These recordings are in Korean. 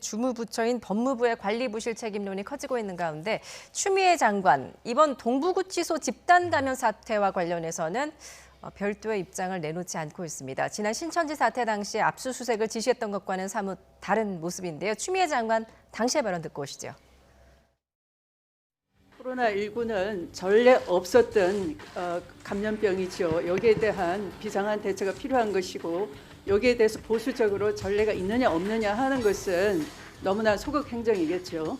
주무부처인 법무부의 관리부실 책임론이 커지고 있는 가운데 추미애 장관, 이번 동부구치소 집단 감염 사태와 관련해서는 별도의 입장을 내놓지 않고 있습니다. 지난 신천지 사태 당시 압수수색을 지시했던 것과는 사뭇 다른 모습인데요. 추미애 장관 당시의 발언 듣고 오시죠. 코로나19는 전례 없었던 감염병이죠. 여기에 대한 비상한 대처가 필요한 것이고 여기에 대해서 보수적으로 전례가 있느냐 없느냐 하는 것은 너무나 소극 행정이겠죠.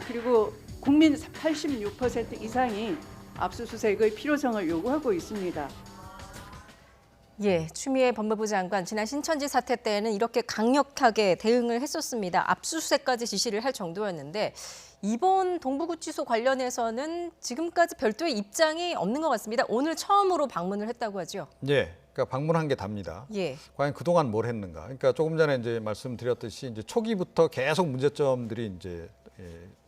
그리고 국민 86% 이상이 압수수색의 필요성을 요구하고 있습니다. 예, 추미애 법무부 장관 지난 신천지 사태 때에는 이렇게 강력하게 대응을 했었습니다. 압수수색까지 지시를 할 정도였는데 이번 동부구치소 관련해서는 지금까지 별도의 입장이 없는 것 같습니다. 오늘 처음으로 방문을 했다고 하죠. 예, 그러니까 방문한 게 답니다. 예. 과연 그동안 뭘 했는가? 그러니까 조금 전에 이제 말씀드렸듯이 이제 초기부터 계속 문제점들이 이제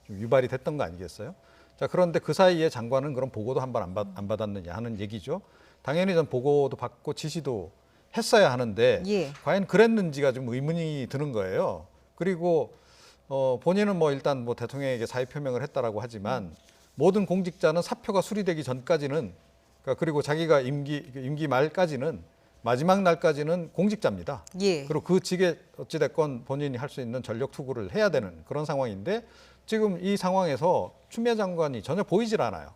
좀 유발이 됐던 거 아니겠어요? 자, 그런데 그 사이에 장관은 그런 보고도 한 번 안 받았느냐 하는 얘기죠. 당연히 전 보고도 받고 지시도 했어야 하는데 예. 과연 그랬는지가 좀 의문이 드는 거예요. 그리고 본인은 뭐 일단 뭐 대통령에게 사의 표명을 했다라고 하지만 모든 공직자는 사표가 수리되기 전까지는 그러니까 그리고 자기가 임기 말까지는 마지막 날까지는 공직자입니다. 예. 그리고 그 직에 어찌됐건 본인이 할 수 있는 전력 투구를 해야 되는 그런 상황인데 지금 이 상황에서 추미애 장관이 전혀 보이질 않아요.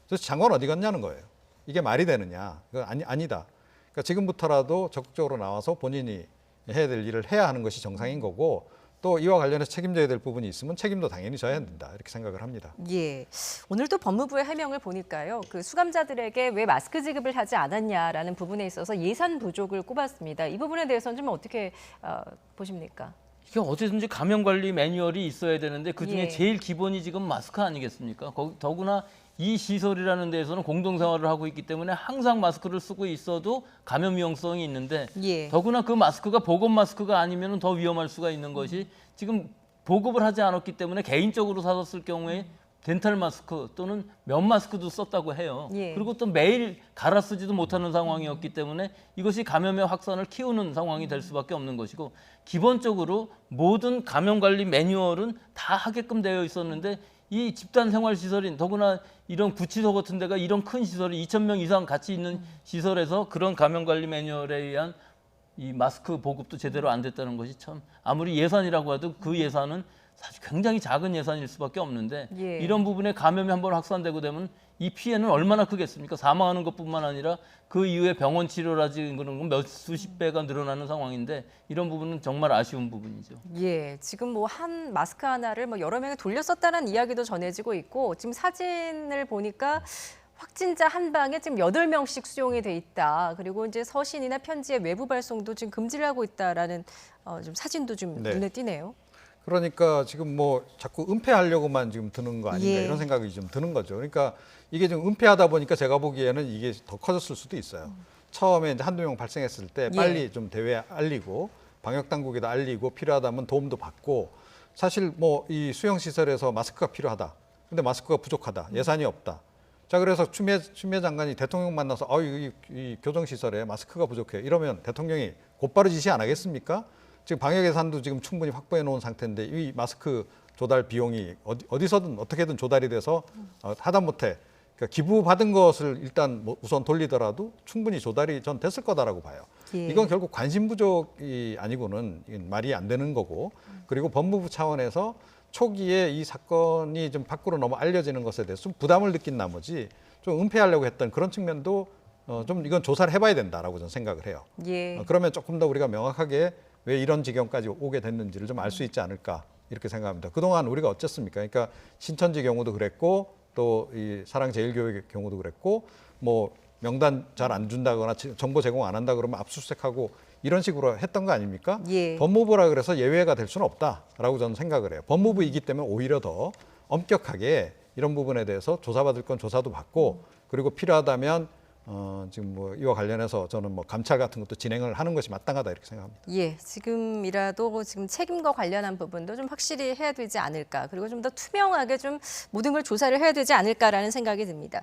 그래서 장관 어디 갔냐는 거예요. 이게 말이 되느냐? 그건 아니다. 그러니까 지금부터라도 적극적으로 나와서 본인이 해야 될 일을 해야 하는 것이 정상인 거고 또 이와 관련해서 책임져야 될 부분이 있으면 책임도 당연히 져야 된다. 이렇게 생각을 합니다. 예. 오늘도 법무부의 해명을 보니까요. 그 수감자들에게 왜 마스크 지급을 하지 않았냐라는 부분에 있어서 예산 부족을 꼽았습니다. 이 부분에 대해서는 좀 어떻게 보십니까? 이게 어쨌든지 감염 관리 매뉴얼이 있어야 되는데 그중에 예. 제일 기본이 지금 마스크 아니겠습니까? 더구나 이 시설이라는 데에서는 공동생활을 하고 있기 때문에 항상 마스크를 쓰고 있어도 감염 위험성이 있는데 예. 더구나 그 마스크가 보건 마스크가 아니면 더 위험할 수가 있는 것이 지금 보급을 하지 않았기 때문에 개인적으로 사서 쓸 경우에 덴탈 마스크 또는 면 마스크도 썼다고 해요. 예. 그리고 또 매일 갈아 쓰지도 못하는 상황이었기 때문에 이것이 감염의 확산을 키우는 상황이 될 수밖에 없는 것이고 기본적으로 모든 감염 관리 매뉴얼은 다 하게끔 되어 있었는데 이 집단 생활 시설인 더구나 이런 구치소 같은 데가 이런 큰 시설이 2,000명 이상 같이 있는 시설에서 그런 감염 관리 매뉴얼에 의한 이 마스크 보급도 제대로 안 됐다는 것이 참 아무리 예산이라고 해도 그 예산은 사실 굉장히 작은 예산일 수밖에 없는데 예. 이런 부분에 감염이 한번 확산되고 되면 이 피해는 얼마나 크겠습니까? 사망하는 것뿐만 아니라 그 이후에 병원 치료라든지 그런 건 몇 수십 배가 늘어나는 상황인데 이런 부분은 정말 아쉬운 부분이죠. 예, 지금 뭐 한 마스크 하나를 뭐 여러 명이 돌려 썼다는 이야기도 전해지고 있고 지금 사진을 보니까 확진자 한 방에 지금 8명씩 수용이 돼 있다. 그리고 이제 서신이나 편지의 외부 발송도 지금 금지를 하고 있다라는 좀 사진도 좀 네. 눈에 띄네요. 그러니까 지금 뭐 자꾸 은폐하려고만 지금 드는 거 아닌가 예. 이런 생각이 좀 드는 거죠. 그러니까 이게 좀 은폐하다 보니까 제가 보기에는 이게 더 커졌을 수도 있어요. 처음에 이제 한두 명 발생했을 때 빨리 예. 좀 대회에 알리고 방역 당국에다 알리고 필요하다면 도움도 받고 사실 뭐 이 수용 시설에서 마스크가 필요하다. 근데 마스크가 부족하다. 예산이 없다. 자, 그래서 추미애 장관이 대통령 만나서 이 교정 시설에 마스크가 부족해. 이러면 대통령이 곧바로 지시 안 하겠습니까? 지금 방역 예산도 지금 충분히 확보해 놓은 상태인데 이 마스크 조달 비용이 어디서든 어떻게든 조달이 돼서 하다못해 그러니까 기부 받은 것을 일단 뭐 우선 돌리더라도 충분히 조달이 전 됐을 거다라고 봐요. 예. 이건 결국 관심 부족이 아니고는 말이 안 되는 거고 그리고 법무부 차원에서 초기에 이 사건이 좀 밖으로 너무 알려지는 것에 대해서 좀 부담을 느낀 나머지 좀 은폐하려고 했던 그런 측면도 좀 이건 조사를 해봐야 된다라고 저는 생각을 해요. 예. 그러면 조금 더 우리가 명확하게 왜 이런 지경까지 오게 됐는지를 좀 알 수 있지 않을까 이렇게 생각합니다. 그동안 우리가 어쨌습니까? 그러니까 신천지 경우도 그랬고 또 이 사랑제일교회 경우도 그랬고 뭐 명단 잘 안 준다거나 정보 제공 안 한다 그러면 압수수색하고 이런 식으로 했던 거 아닙니까? 예. 법무부라 그래서 예외가 될 수는 없다라고 저는 생각을 해요. 법무부이기 때문에 오히려 더 엄격하게 이런 부분에 대해서 조사받을 건 조사도 받고 그리고 필요하다면 지금 뭐 이와 관련해서 저는 뭐 감찰 같은 것도 진행을 하는 것이 마땅하다 이렇게 생각합니다. 예, 지금이라도 지금 책임과 관련한 부분도 좀 확실히 해야 되지 않을까. 그리고 좀 더 투명하게 좀 모든 걸 조사를 해야 되지 않을까라는 생각이 듭니다.